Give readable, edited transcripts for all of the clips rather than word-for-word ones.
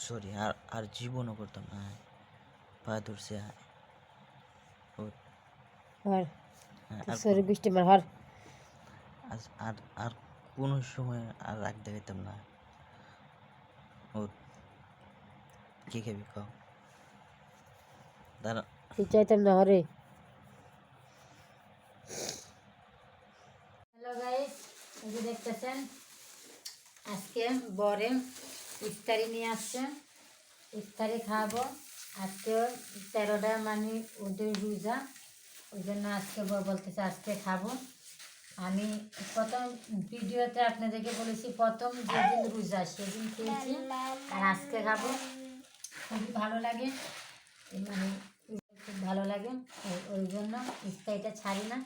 Sorry, আর আর জীবনও করতাম না। পা ধরছে। হর হ্যাঁ, তো আর সরি বৃষ্টি মার হর আর আর কোনো সময় আর রাগ দেখাইতাম না। ও কি খাবি খাও, দাঁড়া। তুই চাইতাম না হরে। হ্যালো গাইস, এই যে দেখতেছেন আজকে বরে ইফতারি নিয়ে আসছে। ইফতারি খাবো আজকে 13টা, মানে ওদের রোজা, ওই জন্য আজকে বর বলতেছে আজকে খাবো। আমি প্রথম ভিডিওতে আপনাদেরকে বলেছি প্রথম যেদিন রোজা সেদিন খেয়েছি, আর আজকে খাবো। খুবই ভালো লাগে, মানে খুব ভালো লাগে, ওই জন্য ইফতারিটা ছাড়ি না।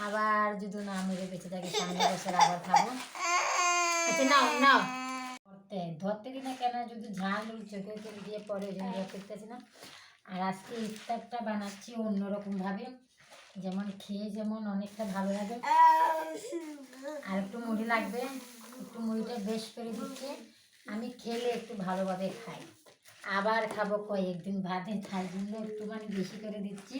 আবার যদি না মেরে বেঁচে থাকি সামনে বছর আবার খাবো। আচ্ছা নাও নাও, ধরতে দিই না কেন, যদি ঝাল চোখে দিয়ে পরে ওই জন্য করতেছি না। আর আজকে ইফতারটা বানাচ্ছি অন্যরকমভাবে, যেমন খেয়ে যেমন অনেকটা ভালো লাগে। আর একটু মুড়ি লাগবে, একটু মুড়িটা বেশ করে দিচ্ছি। আমি খেলে একটু ভালোভাবে খাই, আবার খাবো কয়েকদিন ভাতে, তাই জন্য একটু মানে বেশি করে দিচ্ছি।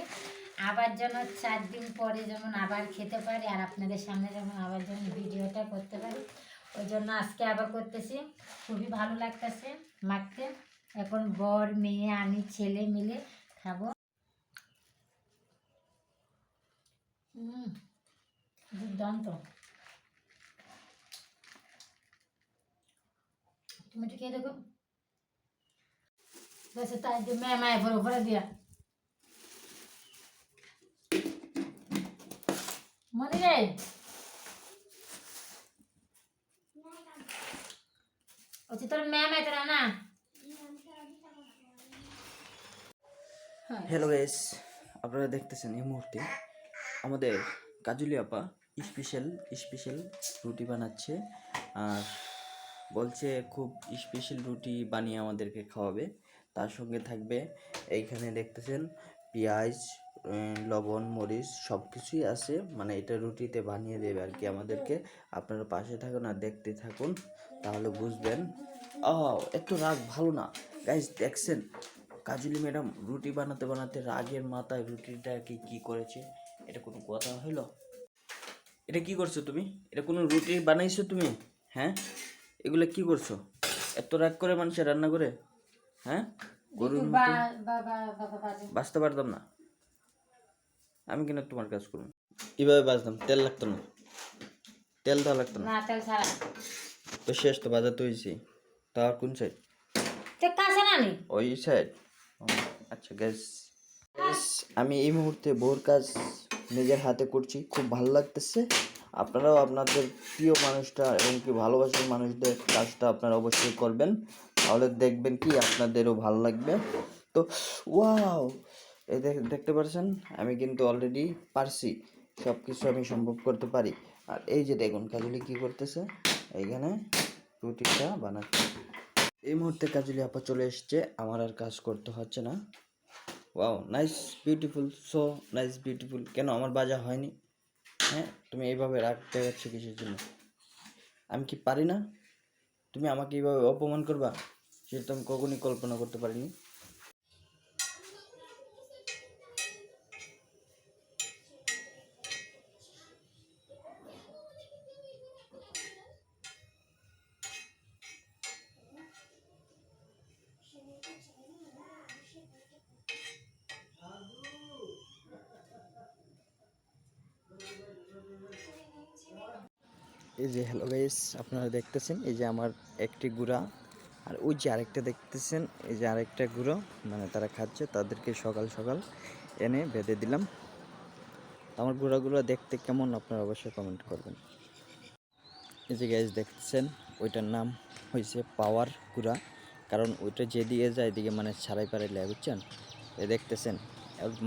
আবার যেন 4 দিন পরে যেমন আবার খেতে পারি, আর আপনাদের সামনে যেমন আবার যেমন ভিডিওটা করতে পারি, ওই জন্য আজকে আবার করতেছি। খুবই ভালো লাগতেছে মাখতে। এখন বর, মেয়ে, আমি, ছেলে মিলে খাবো। দুর্দান্ত। তুমি একটু খেয়ে দেখো। वैसे ताई जो मैं बरोबर दिया मनी रे अच्छा তোর ম্যাম এটা না। হ্যালো গাইস, আপনারা দেখতেছেন এই মুহূর্তে আমাদের কাজুলি আপা স্পেশাল স্পেশাল রুটি বানাচ্ছে। আর বলছে খুব স্পেশাল রুটি বানিয়ে আমাদেরকে খাওয়াবে। তার সঙ্গে থাকবে, এইখানে দেখতেছেন পেঁয়াজ, লবণ, মরিচ সব কিছুই আছে, মানে এটা রুটিতে বানিয়ে দেবে আর কি আমাদেরকে। আপনারা পাশে থাকুন আর দেখতে থাকুন, তাহলে বুঝবেন। এত রাগ ভালো না গাইস। দেখছেন কাজলি ম্যাডাম রুটি বানাতে বানাতে রাগের মাথায় রুটিটাকে কি করেছে? এটা কোনো কথা হইলো? এটা কি করছো তুমি? এটা কোনো রুটি বানাইছো তুমি? হ্যাঁ, এগুলো কি করছো? এত রাগ করে মানুষের রান্না করে? হ্যাঁ, গরুর মতো বাঁচতে পারতাম না আমি, কেন তোমার কাজ করুন? এভাবে বাজতাম, তেল লাগতো না, তেল দেওয়া লাগতো না। তো শেষ তো বাজাতে হয়েছি। তার কোন সাইড? ওই সাইড। আচ্ছা গ্যাস, আমি এই মুহূর্তে বোর কাজ নিজের হাতে করছি, খুব ভালো লাগতেছে। আপনারাও আপনাদের প্রিয় মানুষটা এবং কি ভালোবাসার মানুষদের কাজটা আপনারা অবশ্যই করবেন, তাহলে দেখবেন কি আপনাদেরও ভালো লাগবে। তো ওয়াও, এই দেখতে পাচ্ছেন আমি কিন্তু অলরেডি পারছি, সব কিছু আমি সম্ভব করতে পারি। আর এই যে দেখুন কাজলি কি করতেছে, এইখানে রুটিটা বানাচ্ছে। এই মুহূর্তে কাজলি আপা চলে এসছে, আমার আর কাজ করতে হচ্ছে না। Wow, nice, beautiful, so nice, beautiful. কেন আমার বাজা হয়নি? হ্যাঁ, তুমি এইভাবে রাগ দেখাচ্ছ কিসের জন্য? আমি কি পারি না? তুমি আমাকে এইভাবে অপমান করবা, সেটা তো আমি কখনই কল্পনা করতে পারিনি। এই যে হ্যালো গাইস, আপনারা দেখতেছেন এই যে আমার একটি গুঁড়া, আর ওই যে আরেকটা দেখতেছেন এই যে আরেকটা গুঁড়ো, মানে তারা খাচ্ছে, তাদেরকে সকাল সকাল এনে বেঁধে দিলাম। আমার গুঁড়াগুলো দেখতে কেমন আপনারা অবশ্যই কমেন্ট করবেন। এই যে গাইস দেখতেছেন, ওইটার নাম হয়েছে পাওয়ার গুঁড়া, কারণ ওইটা যেদিকে যায় এদিকে মানে ছাড়াই পারাইলে, বুঝছেন? এ দেখতেছেন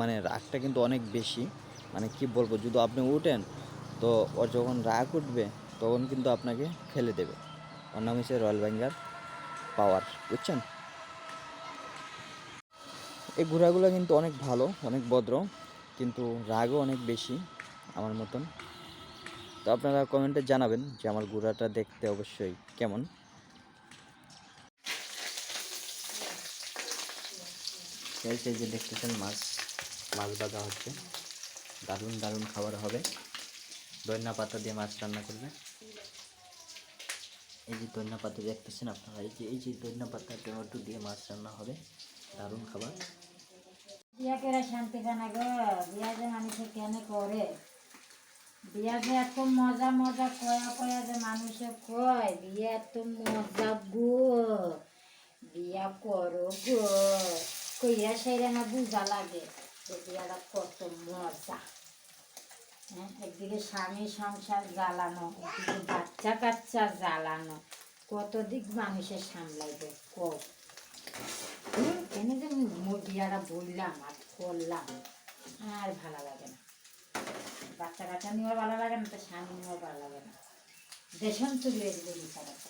মানে রাগটা কিন্তু অনেক বেশি, মানে কি বলবো, যদি আপনি উঠেন তো ওর যখন রাগ উঠবে তখন কিন্তু আপনাকে ফেলে দেবে। ওর নাম হচ্ছে রয়্যাল বেঙ্গল পাওয়ার, বুঝছেন? এই ঘোড়াগুলো কিন্তু অনেক ভালো, অনেক ভদ্র, কিন্তু রাগও অনেক বেশি আমার মতন। তো আপনারা কমেন্টে জানাবেন যে আমার ঘোড়াটা দেখতে অবশ্যই কেমন। গাইস এই যে দেখতেছেন মাছ ভাজা হচ্ছে, দারুণ দারুণ খাবার হবে। ধনিয়া পাতা দিয়ে মাছ রান্না করবে। এই যে ধনিয়া পাতা দেখতেছেন আপনারা, এই যে ধনিয়া পাতা টমেটো দিয়ে মাছ রান্না হবে, দারুণ খাবার। বিয়া করে শান্তি পায় গো, বিয়া যে মানুষে কেন করে, বিয়া যে এত মজা মজা কয়া কয়া যে মানুষে কয় বিয়া এত মজা গো, বিয়া করো গো, কইয়া সেইরা না বুঝা লাগে যে বিয়াটা কত মজা। হ্যাঁ, একদিকে স্বামী সংসার জ্বালানো, একদিকে বাচ্চা কাচ্চা জ্বালানো, কত দিক মানুষের সামলাইবে কত। এনে যে বিয়াটা বললাম আর করলাম, আর ভালো লাগে না। বাচ্চা কাচ্চা নিয়েও ভালো লাগে না, তো স্বামী নিয়েও ভালো লাগে না। দেশান্তরী এগুলো বিচার আছে,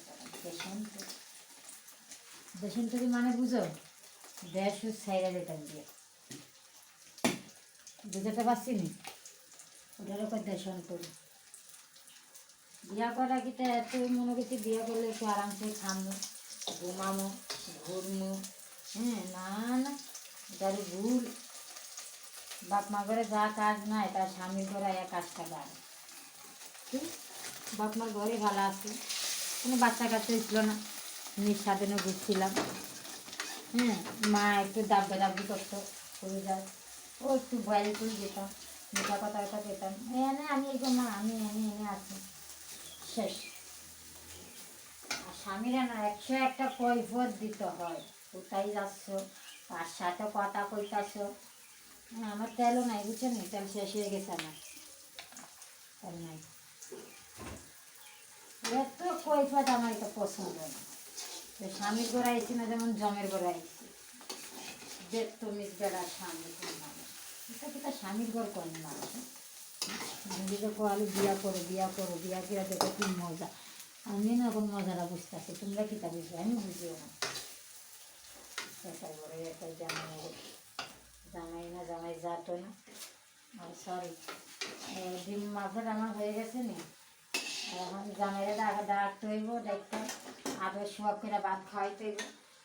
দেশান্তরী মানে বুঝো, দেশ ছাইরা যেতাম দিয়ে, বুঝাতে পারছি নি, ওটার উপর দেশান্তরী। বিয়া করা কি এত মনে করছি বিয়া করলে একটু আরামসে খামো, ঘুমামো, ঘুরমো। হ্যাঁ, না না, এটারই ভুল। বাপ মা ঘরে যা কাজ নাই তার স্বামীর ঘরে এক কাজটা গায়। বাপ মার ঘরে ভালো আছে, কোনো বাচ্চা কাচ্চা ছিল না, নিঃস্বাধীনে ঘুরছিলাম। হ্যাঁ, মা একটু দাব্বা দাব্বি করতো, করে যায়, ও একটু বয়াল করে যেতাম, মিঠা কথা কথা পেতাম, এনে আমি এই মা আমি এনে আছি, শেষ। আর স্বামীরা না 101টা কৈফিয়ত দিতে হয়, কোথায় যাচ্ছ, তার সাথে কথা কইতাছ। হ্যাঁ, আমার তেলও নাই বুঝছেন, তেল শেষ হয়ে গেছে আমার, তেল নাই। এত কৈফিয়ত আমার এটা পছন্দ না। স্বামীর ঘরে আইসি না, যেমন জমের ঘরে আইসি, বেতমিজ বেড়া স্বামীর ঘর মানুষ, এটা কি তার স্বামীর ঘর করেন মানুষ। নিজেকে কোয়ালি বিয়া করো বিয়া করো, বিয়া করে দেখো কি মজা। আমি না এখন মজাটা বুঝতেছি, তোমরা কি তা বুঝবে, আমি বুঝিও না। তারপরে একটা জামাই না জামাই যাতো না, আর সরি ডিম মাফের আমার হয়ে গেছে নি, এখন জামাইরা ডাকতে হইব, ডাকতে আবার শখ করে ভাত খাওয়াইতে হইব।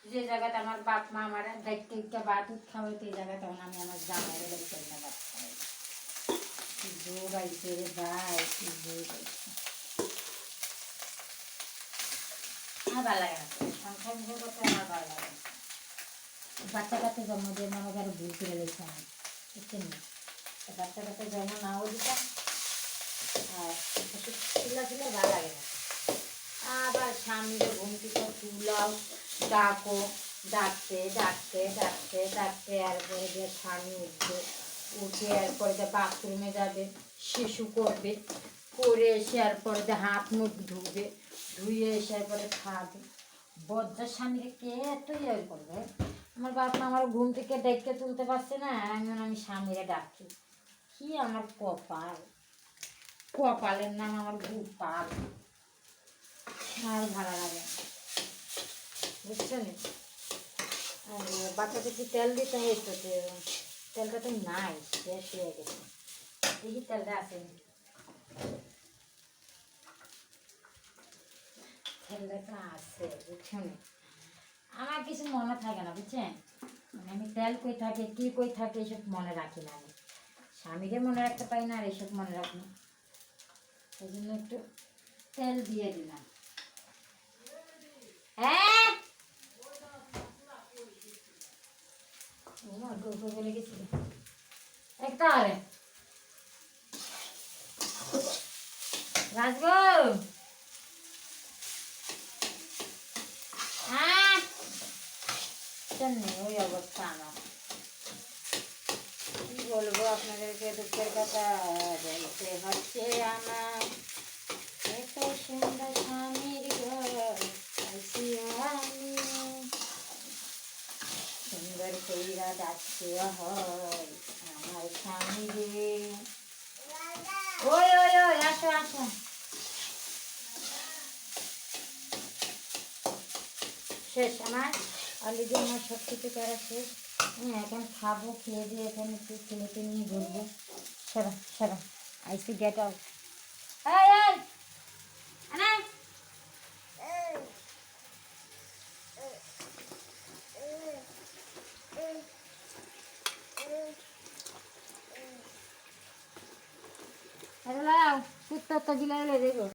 যে জায়গাতে আমার বাপ মা আমার দেখতে একটা ভাত খাওয়াইতে, এই জায়গায় তখন আমি আমার জামাইরা দেখতে না ভাত খাওয়াই। কি যোগ আইছে রে ভাই, কি যোগ আইছে। আমার ভালো লাগে না, সংসার নিজের করতে আমার ভালো লাগে না। বাচ্চা কাচ্চা জন্ম দিয়ে মনে করো ভুল করে লেগেছে আমি, বুঝছেন না। বাচ্চা কাচ্চা জন্ম নাও দিতাম, আর চিল্লা চিল্লা ভালো লাগে না। আবার স্বামীকে ঘুম থেকে তুলাও, ডাকো, ডাকতে ডাকতে ডাকতে ডাকতে, এরপরে যে স্বামী উঠবে, উঠে এরপরে যে বাথরুমে যাবে, শিশু করবে, করে এসে এরপরে যে হাত মুখ ধুবে, ধুয়ে এসে এরপরে খাবে। বজ্জার স্বামীকে কে এত ইয়ে করবে। আমার বাপ মা আমার ঘুম থেকে ডেকে তুলতে পারছে না, আমি স্বামীরা ডাকি, কি আমার কপাল, কপালের নাম আমার গোপাল। আর ভালো লাগে, বুঝছেন। আর বাচ্চাকে কি তেল দিতে হইতো, তেলটা তো নাই, শেষ হয়ে গেছে। এই তেলটা আছে, তেলটা তো আছে, বুঝছেন। আমার কিছু মনে থাকে না, বুঝছেন, মানে আমি তেল কই থাকে কি কই থাকে এসব মনে রাখি না। আমি স্বামীকে মনে রাখতে পারি না, আর এসব মনে রাখি না, ওই জন্য একটু তেল দিয়ে দিলাম। হ্যাঁ, বলে গেছি একটা আরে রাজগো, হ্যাঁ ওই অবস্থা আমার, কি বলবো আপনাদেরকে, দুঃখের কথা বলতে হচ্ছে আমার। এত সুন্দর স্বামীর ঘর আছি আমি, সুন্দর কইরা ডাকতে হয় আমার স্বামী রে। ওই ওই ওই আসো আসো, শেষ আমার অলরেডি, আমার সব কিছু করা শেষ। হ্যাঁ, এখন খাবো, খেয়ে দিয়ে এখানে একটু ছেলেকে নিয়ে ঘুরবো। সারা সারা আইসি গেট আউট। এই এই আনা, লাও কুত্তা তো দিলে দেবো